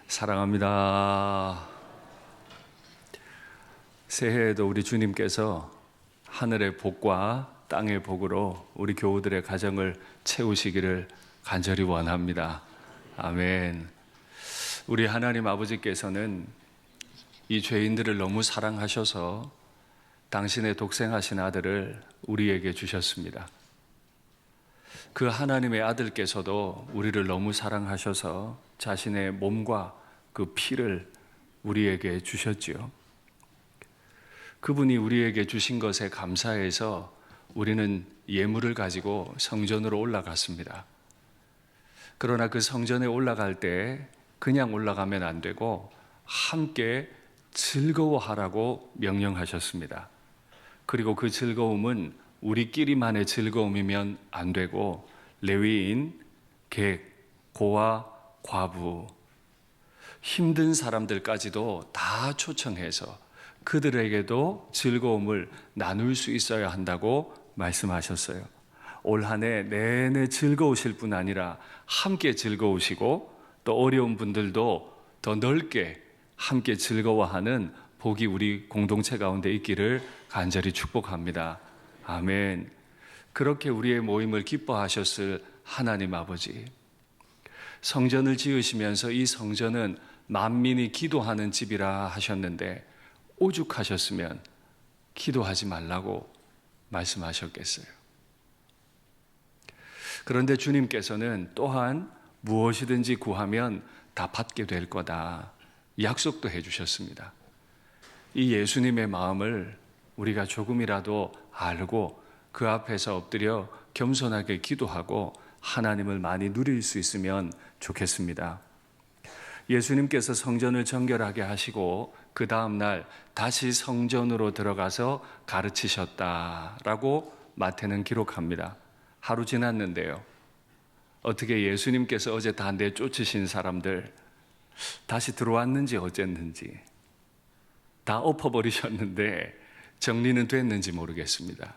사랑합니다. 새해에도 우리 주님께서 하늘의 복과 땅의 복으로 우리 교우들의 가정을 채우시기를 간절히 원합니다. 아멘. 우리 하나님 아버지께서는 이 죄인들을 너무 사랑하셔서 당신의 독생하신 아들을 우리에게 주셨습니다. 그 하나님의 아들께서도 우리를 너무 사랑하셔서 자신의 몸과 그 피를 우리에게 주셨지요. 그분이 우리에게 주신 것에 감사해서 우리는 예물을 가지고 성전으로 올라갔습니다. 그러나 그 성전에 올라갈 때 그냥 올라가면 안 되고 함께 즐거워하라고 명령하셨습니다. 그리고 그 즐거움은 우리끼리만의 즐거움이면 안 되고 레위인, 객, 고아, 과부, 힘든 사람들까지도 다 초청해서 그들에게도 즐거움을 나눌 수 있어야 한다고 말씀하셨어요. 올 한 해 내내 즐거우실 뿐 아니라 함께 즐거우시고 또 어려운 분들도 더 넓게 함께 즐거워하는 복이 우리 공동체 가운데 있기를 간절히 축복합니다. 아멘. 그렇게 우리의 모임을 기뻐하셨을 하나님 아버지, 성전을 지으시면서 이 성전은 만민이 기도하는 집이라 하셨는데 오죽하셨으면 기도하지 말라고 말씀하셨겠어요. 그런데 주님께서는 또한 무엇이든지 구하면 다 받게 될 거다 약속도 해주셨습니다. 이 예수님의 마음을 우리가 조금이라도 알고 그 앞에서 엎드려 겸손하게 기도하고 하나님을 많이 누릴 수 있으면 좋겠습니다. 예수님께서 성전을 정결하게 하시고 그 다음 날 다시 성전으로 들어가서 가르치셨다라고 마태는 기록합니다. 하루 지났는데요. 어떻게 예수님께서 어제 다 내쫓으신 사람들 다시 들어왔는지 어쨌는지 다 엎어버리셨는데 정리는 됐는지 모르겠습니다.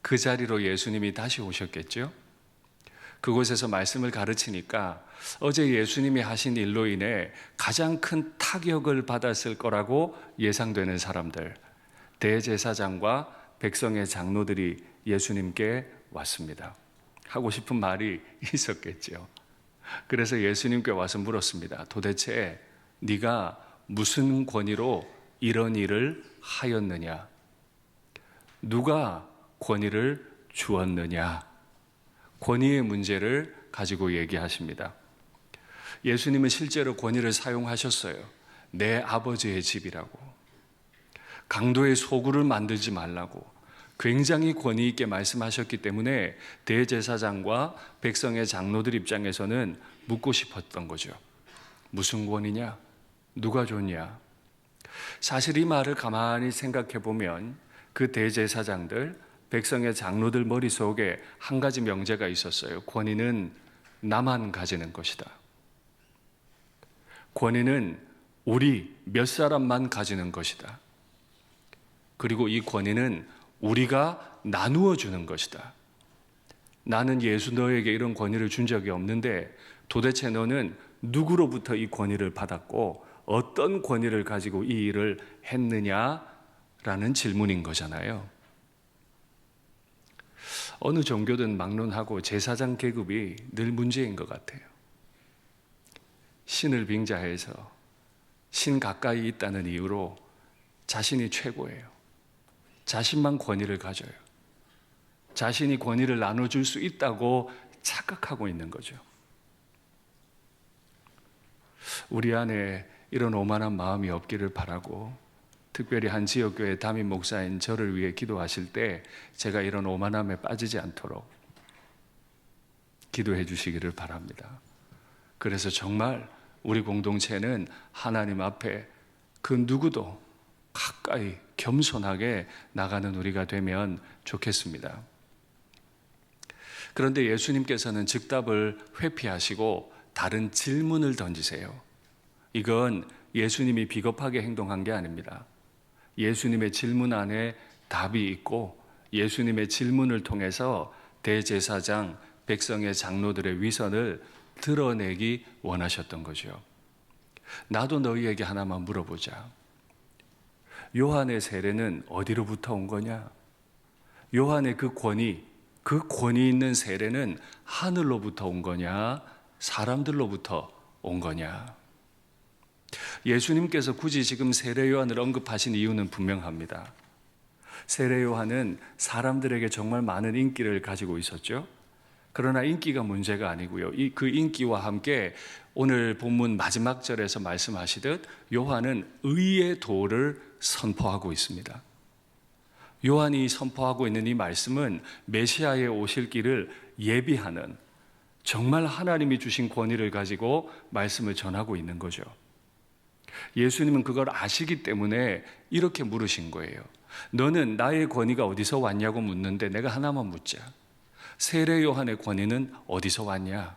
그 자리로 예수님이 다시 오셨겠죠? 그곳에서 말씀을 가르치니까 어제 예수님이 하신 일로 인해 가장 큰 타격을 받았을 거라고 예상되는 사람들, 대제사장과 백성의 장로들이 예수님께 왔습니다. 하고 싶은 말이 있었겠죠. 그래서 예수님께 와서 물었습니다. 도대체 네가 무슨 권위로 이런 일을 하였느냐? 누가 권위를 주었느냐? 권위의 문제를 가지고 얘기하십니다. 예수님은 실제로 권위를 사용하셨어요. 내 아버지의 집이라고. 강도의 소굴을 만들지 말라고. 굉장히 권위 있게 말씀하셨기 때문에 대제사장과 백성의 장로들 입장에서는 묻고 싶었던 거죠. 무슨 권위냐? 누가 줬냐? 사실 이 말을 가만히 생각해 보면 그 대제사장들, 백성의 장로들 머릿속에 한 가지 명제가 있었어요. 권위는 나만 가지는 것이다. 권위는 우리 몇 사람만 가지는 것이다. 그리고 이 권위는 우리가 나누어 주는 것이다. 나는 예수 너에게 이런 권위를 준 적이 없는데 도대체 너는 누구로부터 이 권위를 받았고 어떤 권위를 가지고 이 일을 했느냐라는 질문인 거잖아요. 어느 종교든 막론하고 제사장 계급이 늘 문제인 것 같아요. 신을 빙자해서 신 가까이 있다는 이유로 자신이 최고예요. 자신만 권위를 가져요. 자신이 권위를 나눠줄 수 있다고 착각하고 있는 거죠. 우리 안에 이런 오만한 마음이 없기를 바라고 특별히 한 지역교회 담임 목사인 저를 위해 기도하실 때 제가 이런 오만함에 빠지지 않도록 기도해 주시기를 바랍니다. 그래서 정말 우리 공동체는 하나님 앞에 그 누구도 가까이 겸손하게 나가는 우리가 되면 좋겠습니다. 그런데 예수님께서는 즉답을 회피하시고 다른 질문을 던지세요. 이건 예수님이 비겁하게 행동한 게 아닙니다. 예수님의 질문 안에 답이 있고 예수님의 질문을 통해서 대제사장, 백성의 장로들의 위선을 드러내기 원하셨던 거죠. 나도 너희에게 하나만 물어보자. 요한의 세례는 어디로부터 온 거냐? 요한의 그 권위 있는 세례는 하늘로부터 온 거냐? 사람들로부터 온 거냐? 예수님께서 굳이 지금 세례 요한을 언급하신 이유는 분명합니다. 세례 요한은 사람들에게 정말 많은 인기를 가지고 있었죠. 그러나 인기가 문제가 아니고요. 그 인기와 함께 오늘 본문 마지막 절에서 말씀하시듯 요한은 의의 도를 선포하고 있습니다. 요한이 선포하고 있는 이 말씀은 메시아의 오실 길을 예비하는, 정말 하나님이 주신 권위를 가지고 말씀을 전하고 있는 거죠. 예수님은 그걸 아시기 때문에 이렇게 물으신 거예요. 너는 나의 권위가 어디서 왔냐고 묻는데 내가 하나만 묻자. 세례 요한의 권위는 어디서 왔냐?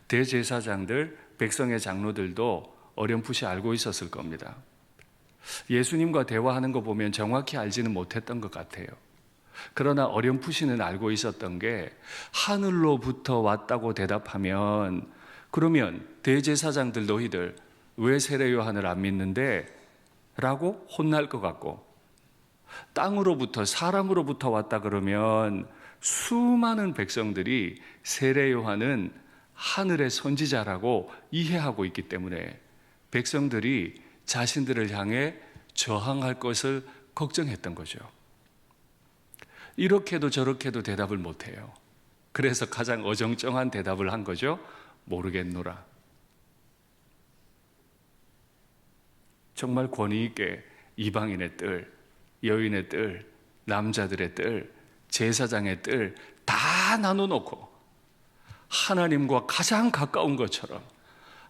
대제사장들, 백성의 장로들도 어렴풋이 알고 있었을 겁니다. 예수님과 대화하는 거 보면 정확히 알지는 못했던 것 같아요. 그러나 어렴풋이는 알고 있었던 게, 하늘로부터 왔다고 대답하면 그러면 대제사장들 너희들 왜 세례 요한을 안 믿는데? 라고 혼날 것 같고, 땅으로부터 사람으로부터 왔다 그러면 수많은 백성들이 세례 요한은 하늘의 선지자라고 이해하고 있기 때문에 백성들이 자신들을 향해 저항할 것을 걱정했던 거죠. 이렇게도 저렇게도 대답을 못해요. 그래서 가장 어정쩡한 대답을 한 거죠. 모르겠노라. 정말 권위 있게 이방인의 뜰, 여인의 뜰, 남자들의 뜰, 제사장의 뜰 다 나눠놓고 하나님과 가장 가까운 것처럼,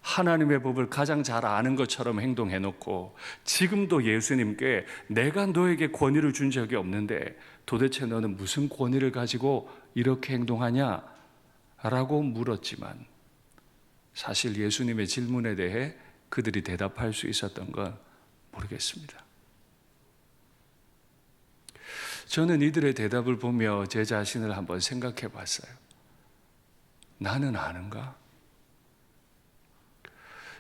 하나님의 법을 가장 잘 아는 것처럼 행동해놓고, 지금도 예수님께 내가 너에게 권위를 준 적이 없는데 도대체 너는 무슨 권위를 가지고 이렇게 행동하냐? 라고 물었지만, 사실 예수님의 질문에 대해 그들이 대답할 수 있었던 건 모르겠습니다. 저는 이들의 대답을 보며 제 자신을 한번 생각해 봤어요. 나는 아는가?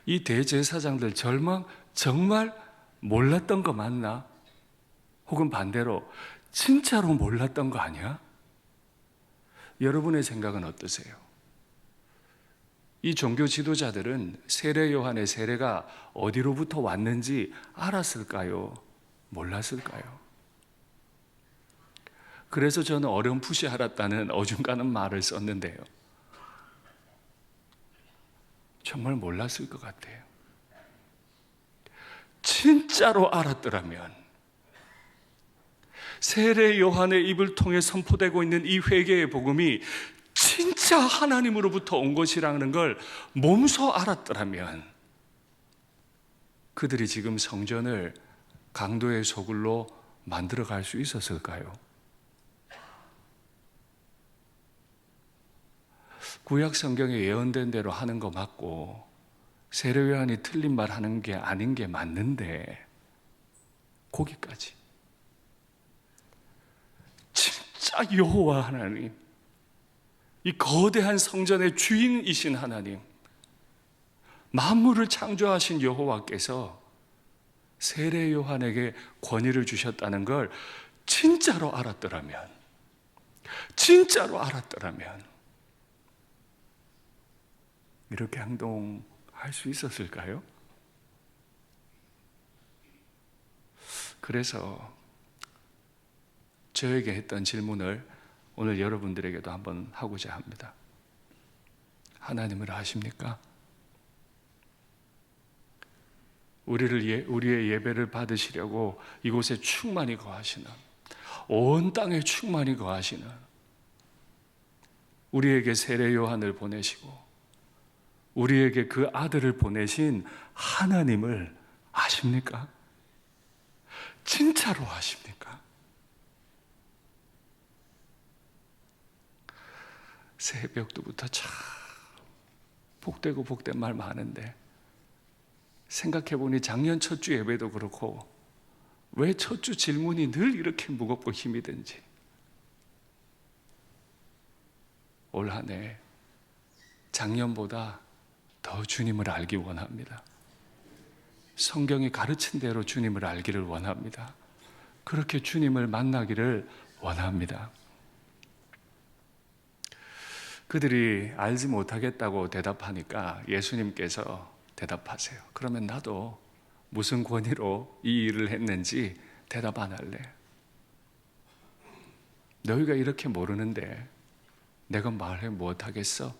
이 대제사장들 정말 몰랐던 거 맞나? 혹은 반대로 진짜로 몰랐던 거 아니야? 여러분의 생각은 어떠세요? 이 종교 지도자들은 세례 요한의 세례가 어디로부터 왔는지 알았을까요? 몰랐을까요? 그래서 저는 어렴풋이 알았다는 어중간한 말을 썼는데요. 정말 몰랐을 것 같아요. 진짜로 알았더라면, 세례 요한의 입을 통해 선포되고 있는 이 회개의 복음이 진짜 하나님으로부터 온 것이라는 걸 몸소 알았더라면, 그들이 지금 성전을 강도의 소굴로 만들어 갈 수 있었을까요? 구약 성경에 예언된 대로 하는 거 맞고, 세례 요한이 틀린 말 하는 게 아닌 게 맞는데, 거기까지 진짜 여호와 하나님, 이 거대한 성전의 주인이신 하나님, 만물을 창조하신 여호와께서 세례 요한에게 권위를 주셨다는 걸 진짜로 알았더라면, 이렇게 행동할 수 있었을까요? 그래서 저에게 했던 질문을 오늘 여러분들에게도 한번 하고자 합니다. 하나님을 아십니까? 우리의 예배를 받으시려고 이곳에 충만히 거하시는, 온 땅에 충만히 거하시는 우리에게 세례 요한을 보내시고 우리에게 그 아들을 보내신 하나님을 아십니까? 진짜로 아십니까? 새벽부터 참 복되고 복된 말 많은데, 생각해보니 작년 첫 주 예배도 그렇고 왜 첫 주 질문이 늘 이렇게 무겁고 힘이 든지, 올 한 해 작년보다 더 더 주님을 알기 원합니다. 성경이 가르친 대로 주님을 알기를 원합니다. 그렇게 주님을 만나기를 원합니다. 그들이 알지 못하겠다고 대답하니까 예수님께서 대답하세요. 그러면 나도 무슨 권위로 이 일을 했는지 대답 안 할래. 너희가 이렇게 모르는데 내가 말해 못하겠어?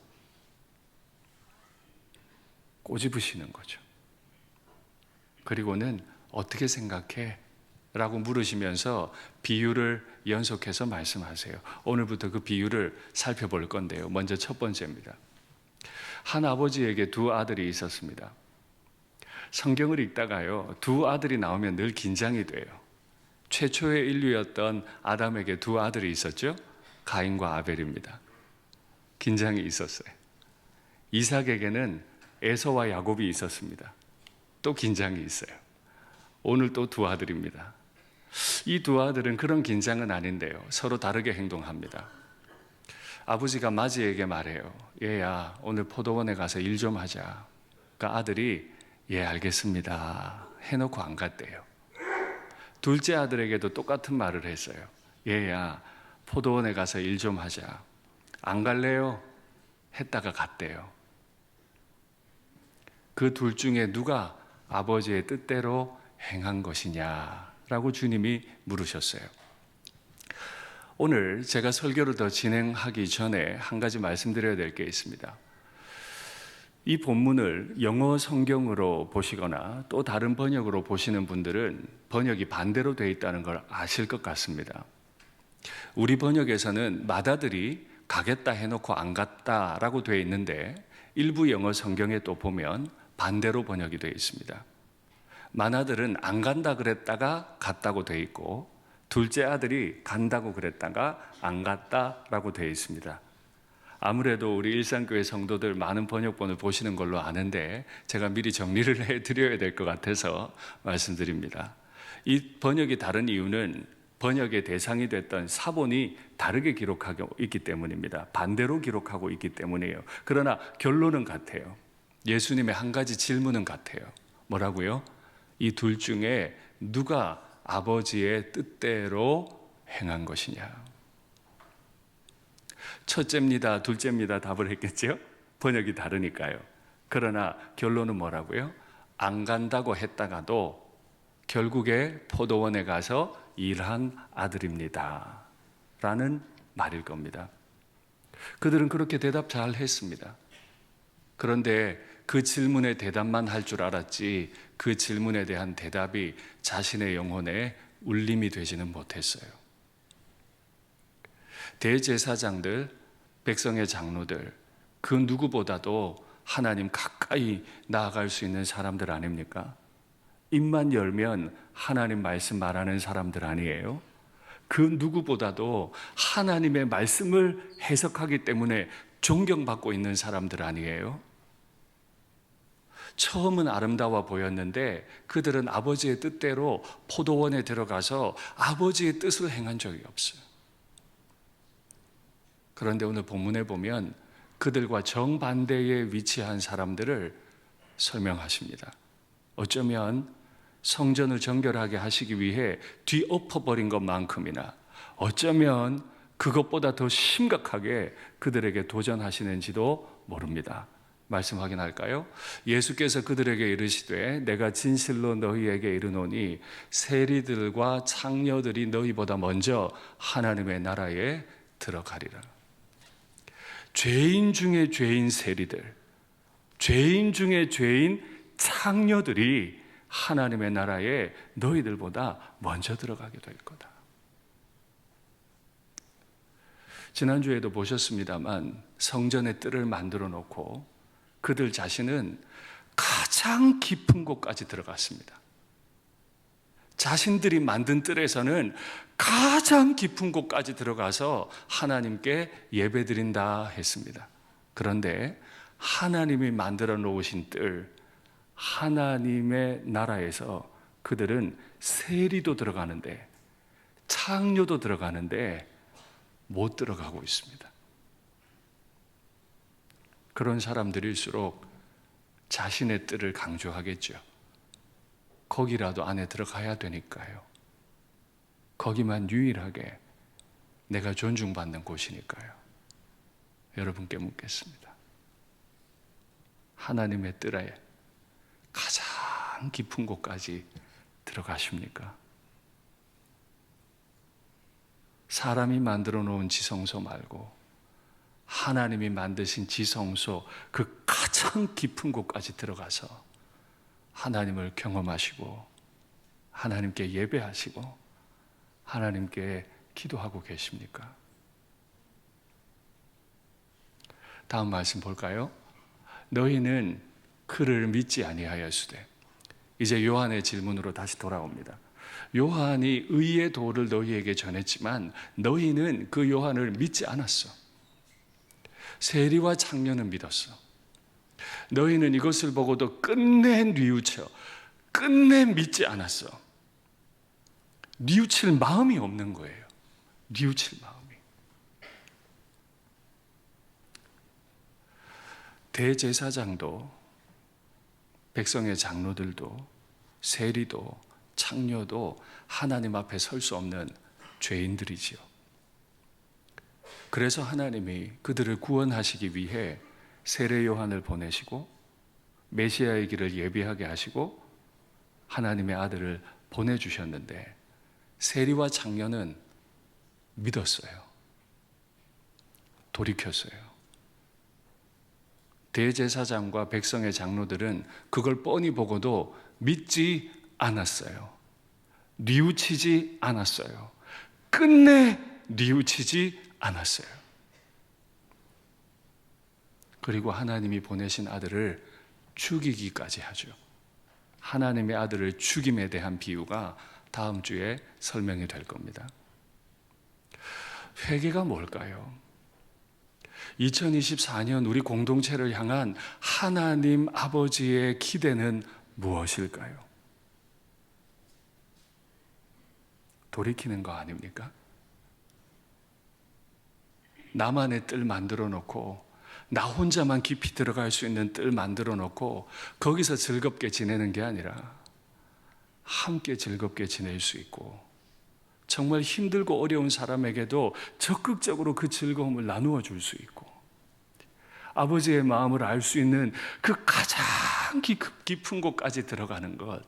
꼬집으시는 거죠. 그리고는 어떻게 생각해? 라고 물으시면서 비유를 연속해서 말씀하세요. 오늘부터 그 비유를 살펴볼 건데요. 먼저 첫 번째입니다. 한 아버지에게 두 아들이 있었습니다. 성경을 읽다가요, 두 아들이 나오면 늘 긴장이 돼요. 최초의 인류였던 아담에게 두 아들이 있었죠. 가인과 아벨입니다. 긴장이 있었어요. 이삭에게는 에서와 야곱이 있었습니다. 또 긴장이 있어요. 오늘 또 두 아들입니다. 이 두 아들은 그런 긴장은 아닌데요, 서로 다르게 행동합니다. 아버지가 맏이에게 말해요. 얘야, 오늘 포도원에 가서 일 좀 하자. 그러니까 아들이 예, 알겠습니다 해놓고 안 갔대요. 둘째 아들에게도 똑같은 말을 했어요. 얘야, 포도원에 가서 일 좀 하자. 안 갈래요? 했다가 갔대요. 그 둘 중에 누가 아버지의 뜻대로 행한 것이냐라고 주님이 물으셨어요. 오늘 제가 설교를 더 진행하기 전에 한 가지 말씀드려야 될 게 있습니다. 이 본문을 영어 성경으로 보시거나 또 다른 번역으로 보시는 분들은 번역이 반대로 되어 있다는 걸 아실 것 같습니다. 우리 번역에서는 맏아들이 가겠다 해놓고 안 갔다라고 되어 있는데 일부 영어 성경에 또 보면 반대로 번역이 되어 있습니다. 맏아들은 안 간다 그랬다가 갔다고 되어 있고 둘째 아들이 간다고 그랬다가 안 갔다라고 되어 있습니다. 아무래도 우리 일산교회 성도들 많은 번역본을 보시는 걸로 아는데 제가 미리 정리를 해드려야 될 것 같아서 말씀드립니다. 이 번역이 다른 이유는 번역의 대상이 됐던 사본이 다르게 기록하고 있기 때문입니다. 반대로 기록하고 있기 때문이에요. 그러나 결론은 같아요. 예수님의 한 가지 질문은 같아요. 뭐라고요? 이 둘 중에 누가 아버지의 뜻대로 행한 것이냐? 첫째입니다, 둘째입니다 답을 했겠죠? 번역이 다르니까요. 그러나 결론은 뭐라고요? 안 간다고 했다가도 결국에 포도원에 가서 일한 아들입니다 라는 말일 겁니다. 그들은 그렇게 대답 잘 했습니다. 그런데 그 질문에 대답만 할 줄 알았지 그 질문에 대한 대답이 자신의 영혼에 울림이 되지는 못했어요. 대제사장들, 백성의 장로들, 그 누구보다도 하나님 가까이 나아갈 수 있는 사람들 아닙니까? 입만 열면 하나님 말씀 말하는 사람들 아니에요? 그 누구보다도 하나님의 말씀을 해석하기 때문에 존경받고 있는 사람들 아니에요? 처음은 아름다워 보였는데 그들은 아버지의 뜻대로 포도원에 들어가서 아버지의 뜻을 행한 적이 없어요. 그런데 오늘 본문에 보면 그들과 정반대에 위치한 사람들을 설명하십니다. 어쩌면 성전을 정결하게 하시기 위해 뒤엎어버린 것만큼이나 어쩌면 그것보다 더 심각하게 그들에게 도전하시는지도 모릅니다. 말씀 확인할까요? 예수께서 그들에게 이르시되 내가 진실로 너희에게 이르노니 세리들과 창녀들이 너희보다 먼저 하나님의 나라에 들어가리라. 죄인 중에 죄인 세리들, 죄인 중에 죄인 창녀들이 하나님의 나라에 너희들보다 먼저 들어가게 될 거다. 지난주에도 보셨습니다만 성전의 뜰을 만들어 놓고 그들 자신은 가장 깊은 곳까지 들어갔습니다. 자신들이 만든 뜰에서는 가장 깊은 곳까지 들어가서 하나님께 예배드린다 했습니다. 그런데 하나님이 만들어 놓으신 뜰, 하나님의 나라에서 그들은 세리도 들어가는데 창녀도 들어가는데 못 들어가고 있습니다. 그런 사람들일수록 자신의 뜻을 강조하겠죠. 거기라도 안에 들어가야 되니까요. 거기만 유일하게 내가 존중받는 곳이니까요. 여러분께 묻겠습니다. 하나님의 뜰에 가장 깊은 곳까지 들어가십니까? 사람이 만들어 놓은 지성소 말고 하나님이 만드신 지성소 그 가장 깊은 곳까지 들어가서 하나님을 경험하시고 하나님께 예배하시고 하나님께 기도하고 계십니까? 다음 말씀 볼까요? 너희는 그를 믿지 아니하였으되. 이제 요한의 질문으로 다시 돌아옵니다. 요한이 의의 도를 너희에게 전했지만 너희는 그 요한을 믿지 않았어. 세리와 창녀는 믿었어. 너희는 이것을 보고도 끝내 뉘우쳐, 끝내 믿지 않았어. 뉘우칠 마음이 없는 거예요. 뉘우칠 마음이. 대제사장도 백성의 장로들도 세리도 창녀도 하나님 앞에 설 수 없는 죄인들이지요. 그래서 하나님이 그들을 구원하시기 위해 세례 요한을 보내시고 메시아의 길을 예비하게 하시고 하나님의 아들을 보내주셨는데 세리와 창녀는 믿었어요. 돌이켰어요. 대제사장과 백성의 장로들은 그걸 뻔히 보고도 믿지 않았어요. 뉘우치지 않았어요. 끝내 뉘우치지 않았어요. 그리고 하나님이 보내신 아들을 죽이기까지 하죠. 하나님의 아들을 죽임에 대한 비유가 다음 주에 설명이 될 겁니다. 회개가 뭘까요? 2024년 우리 공동체를 향한 하나님 아버지의 기대는 무엇일까요? 돌이키는 거 아닙니까? 나만의 뜰 만들어 놓고 나 혼자만 깊이 들어갈 수 있는 뜰 만들어 놓고 거기서 즐겁게 지내는 게 아니라 함께 즐겁게 지낼 수 있고 정말 힘들고 어려운 사람에게도 적극적으로 그 즐거움을 나누어 줄 수 있고 아버지의 마음을 알 수 있는 그 가장 깊은 곳까지 들어가는 것,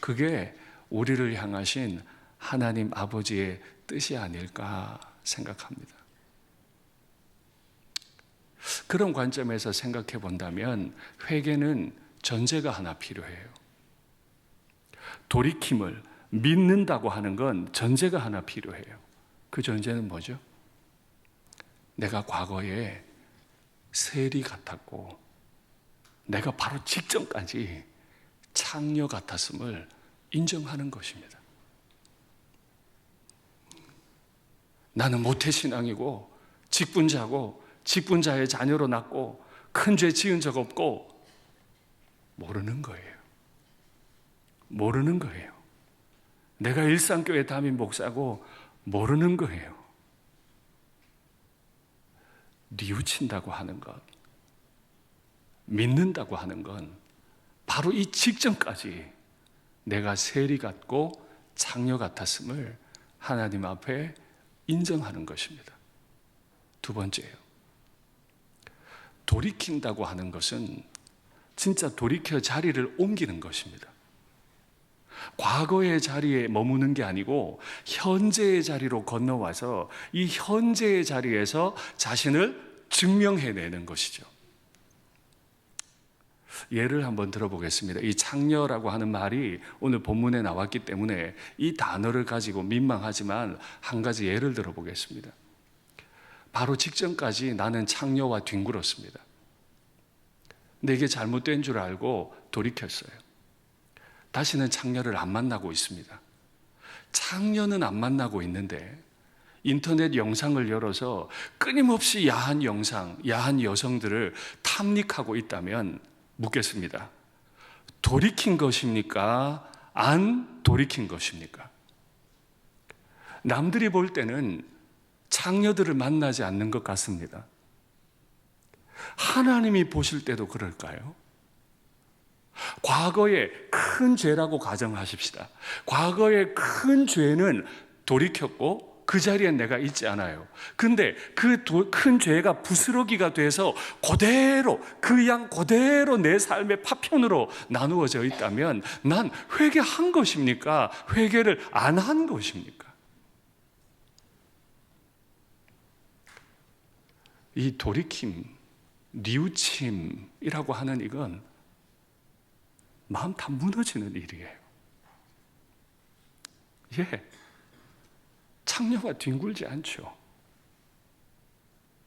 그게 우리를 향하신 하나님 아버지의 뜻이 아닐까 생각합니다. 그런 관점에서 생각해 본다면 회개는 전제가 하나 필요해요. 돌이킴을 믿는다고 하는 건 전제가 하나 필요해요. 그 전제는 뭐죠? 내가 과거에 세리 같았고 내가 바로 직전까지 창녀 같았음을 인정하는 것입니다. 나는 모태신앙이고 직분자고 직분자의 자녀로 낳고 큰 죄 지은 적 없고 모르는 거예요. 모르는 거예요. 내가 일상교회 담임 목사고 모르는 거예요. 뉘우친다고 하는 것, 믿는다고 하는 건 바로 이 직전까지 내가 세리 같고 창녀 같았음을 하나님 앞에 인정하는 것입니다. 두 번째요. 돌이킨다고 하는 것은 진짜 돌이켜 자리를 옮기는 것입니다. 과거의 자리에 머무는 게 아니고 현재의 자리로 건너와서 이 현재의 자리에서 자신을 증명해내는 것이죠. 예를 한번 들어보겠습니다. 이 창녀라고 하는 말이 오늘 본문에 나왔기 때문에 이 단어를 가지고 민망하지만 한 가지 예를 들어보겠습니다. 바로 직전까지 나는 창녀와 뒹굴었습니다. 근데 이게 잘못된 줄 알고 돌이켰어요. 다시는 창녀를 안 만나고 있습니다. 창녀는 안 만나고 있는데 인터넷 영상을 열어서 끊임없이 야한 영상, 야한 여성들을 탐닉하고 있다면 묻겠습니다. 돌이킨 것입니까? 안 돌이킨 것입니까? 남들이 볼 때는 창녀들을 만나지 않는 것 같습니다. 하나님이 보실 때도 그럴까요? 과거의 큰 죄라고 가정하십시다. 과거의 큰 죄는 돌이켰고 그 자리에 내가 있지 않아요. 근데 그 큰 죄가 부스러기가 돼서 그대로 그 양 그대로 내 삶의 파편으로 나누어져 있다면 난 회개한 것입니까? 회개를 안 한 것입니까? 이 돌이킴, 뉘우침이라고 하는 이건 마음 다 무너지는 일이에요. 예, 창녀가 뒹굴지 않죠.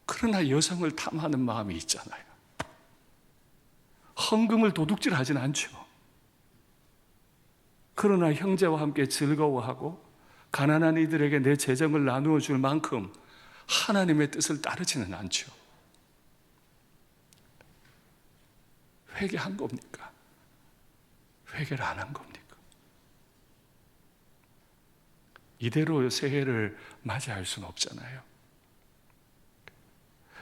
그러나 여성을 탐하는 마음이 있잖아요. 헌금을 도둑질하진 않죠. 그러나 형제와 함께 즐거워하고 가난한 이들에게 내 재정을 나누어 줄 만큼 하나님의 뜻을 따르지는 않죠. 회개한 겁니까? 회개를 안 한 겁니까? 이대로 새해를 맞이할 수는 없잖아요.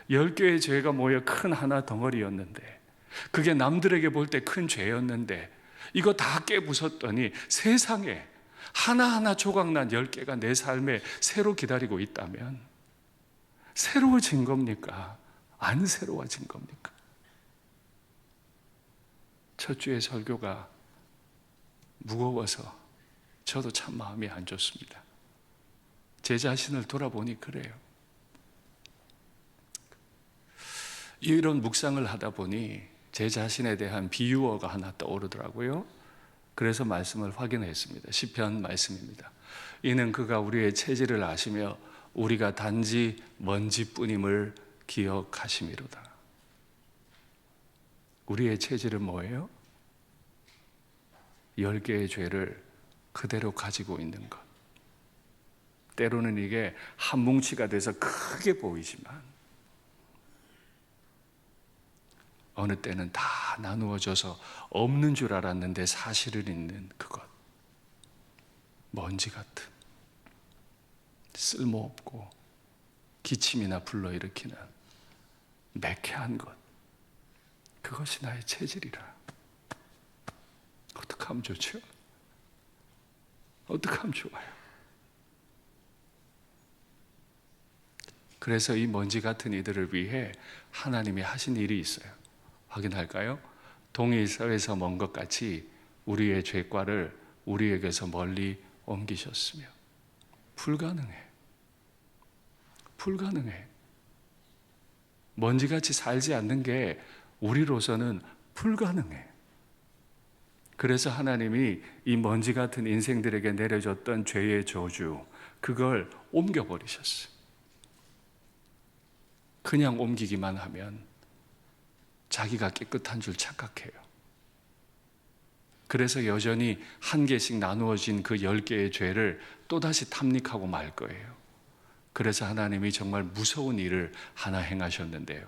10개의 죄가 모여 큰 하나 덩어리였는데, 그게 남들에게 볼 때 큰 죄였는데 이거 다 깨부쉈더니 세상에 하나하나 조각난 10개가 내 삶에 새로 기다리고 있다면 새로워진 겁니까? 안 새로워진 겁니까? 첫 주의 설교가 무거워서 저도 참 마음이 안 좋습니다. 제 자신을 돌아보니 그래요. 이런 묵상을 하다 보니 제 자신에 대한 비유어가 하나 떠오르더라고요. 그래서 말씀을 확인했습니다. 시편 말씀입니다. 이는 그가 우리의 체질을 아시며 우리가 단지 먼지뿐임을 기억하심이로다. 우리의 체질은 뭐예요? 10개의 죄를 그대로 가지고 있는 것. 때로는 이게 한 뭉치가 돼서 크게 보이지만 어느 때는 다 나누어져서 없는 줄 알았는데 사실은 있는 그것. 먼지 같은, 쓸모없고 기침이나 불러일으키는 매캐한 것. 그것이 나의 체질이라. 어떻게 하면 좋죠? 어떻게 하면 좋아요? 그래서 이 먼지 같은 이들을 위해 하나님이 하신 일이 있어요. 확인할까요? 동일서에서 먼 것 같이 우리의 죄과를 우리에게서 멀리 옮기셨으며. 불가능해. 불가능해. 먼지같이 살지 않는 게 우리로서는 불가능해. 그래서 하나님이 이 먼지 같은 인생들에게 내려줬던 죄의 저주, 그걸 옮겨버리셨어요. 그냥 옮기기만 하면 자기가 깨끗한 줄 착각해요. 그래서 여전히 한 개씩 나누어진 그 10개의 죄를 또다시 탐닉하고 말 거예요. 그래서 하나님이 정말 무서운 일을 하나 행하셨는데요.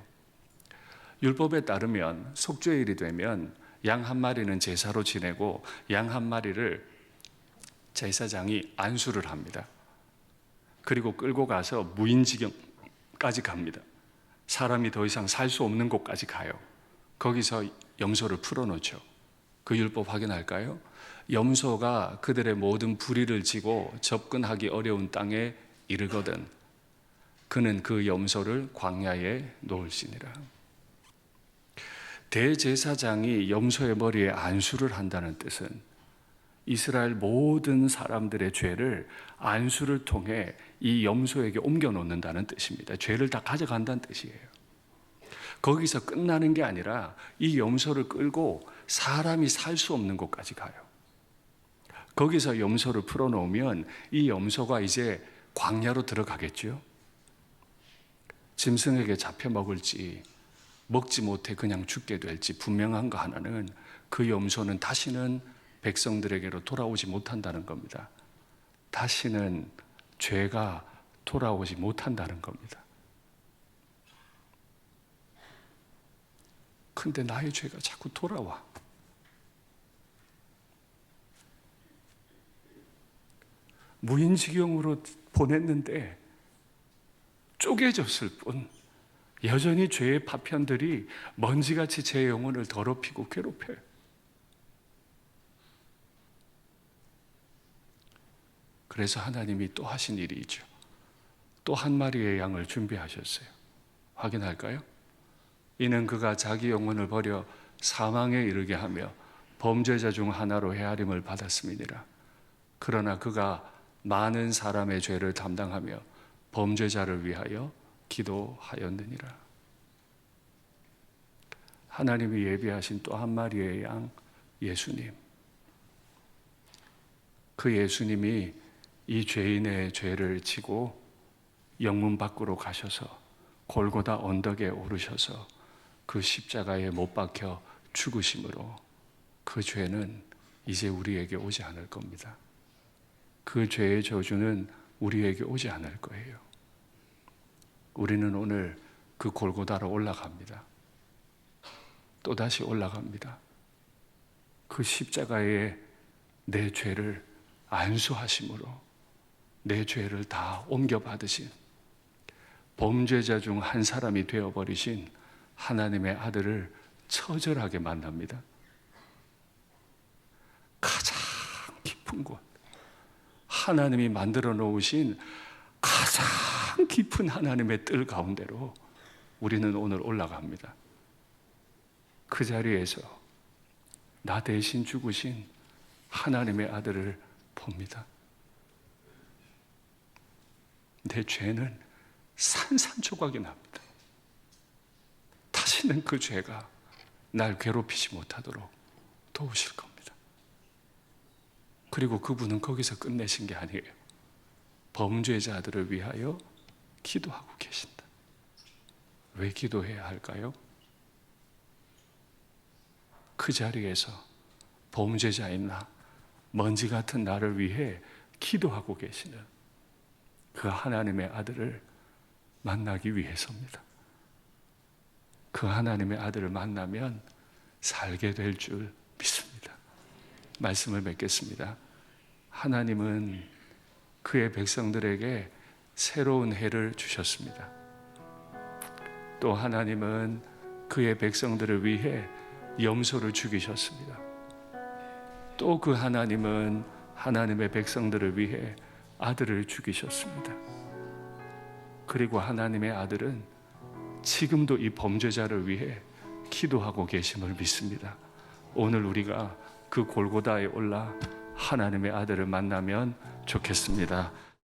율법에 따르면 속죄일이 되면 양 한 마리는 제사로 지내고 양 한 마리를 제사장이 안수를 합니다. 그리고 끌고 가서 무인지경까지 갑니다. 사람이 더 이상 살 수 없는 곳까지 가요. 거기서 염소를 풀어놓죠. 그 율법 확인할까요? 염소가 그들의 모든 불의를 지고 접근하기 어려운 땅에 이르거든 그는 그 염소를 광야에 놓을지니라. 대제사장이 염소의 머리에 안수를 한다는 뜻은 이스라엘 모든 사람들의 죄를 안수를 통해 이 염소에게 옮겨 놓는다는 뜻입니다. 죄를 다 가져간다는 뜻이에요. 거기서 끝나는 게 아니라 이 염소를 끌고 사람이 살 수 없는 곳까지 가요. 거기서 염소를 풀어놓으면 이 염소가 이제 광야로 들어가겠죠. 짐승에게 잡혀 먹을지 먹지 못해 그냥 죽게 될지 분명한 거 하나는 그 염소는 다시는 백성들에게로 돌아오지 못한다는 겁니다. 다시는 죄가 돌아오지 못한다는 겁니다. 근데 나의 죄가 자꾸 돌아와. 무인지경으로 보냈는데 쪼개졌을 뿐 여전히 죄의 파편들이 먼지같이 제 영혼을 더럽히고 괴롭혀요. 그래서 하나님이 또 하신 일이 있죠. 또 한 마리의 양을 준비하셨어요. 확인할까요? 이는 그가 자기 영혼을 버려 사망에 이르게 하며 범죄자 중 하나로 헤아림을 받았음이니라. 그러나 그가 많은 사람의 죄를 담당하며 범죄자를 위하여 기도하였느니라. 하나님이 예비하신 또 한 마리의 양, 예수님. 그 예수님이 이 죄인의 죄를 지고 영문 밖으로 가셔서 골고다 언덕에 오르셔서 그 십자가에 못 박혀 죽으심으로 그 죄는 이제 우리에게 오지 않을 겁니다. 그 죄의 저주는 우리에게 오지 않을 거예요. 우리는 오늘 그 골고다로 올라갑니다. 또다시 올라갑니다. 그 십자가에 내 죄를 안수하심으로 내 죄를 다 옮겨받으신 범죄자 중 한 사람이 되어버리신 하나님의 아들을 처절하게 만납니다. 가장 깊은 곳, 하나님이 만들어 놓으신 가장 깊은 하나님의 뜰 가운데로 우리는 오늘 올라갑니다. 그 자리에서 나 대신 죽으신 하나님의 아들을 봅니다. 내 죄는 산산조각이 납니다. 다시는 그 죄가 날 괴롭히지 못하도록 도우실 겁니다. 그리고 그분은 거기서 끝내신 게 아니에요. 범죄자들을 위하여 기도하고 계신다. 왜 기도해야 할까요? 그 자리에서 범죄자인 나, 먼지 같은 나를 위해 기도하고 계시는 그 하나님의 아들을 만나기 위해서입니다. 그 하나님의 아들을 만나면 살게 될 줄 믿습니다. 말씀을 맺겠습니다. 하나님은 그의 백성들에게 새로운 해를 주셨습니다. 또 하나님은 그의 백성들을 위해 염소를 죽이셨습니다. 또 그 하나님은 하나님의 백성들을 위해 아들을 죽이셨습니다. 그리고 하나님의 아들은 지금도 이 범죄자를 위해 기도하고 계심을 믿습니다. 오늘 우리가 그 골고다에 올라 하나님의 아들을 만나면 좋겠습니다.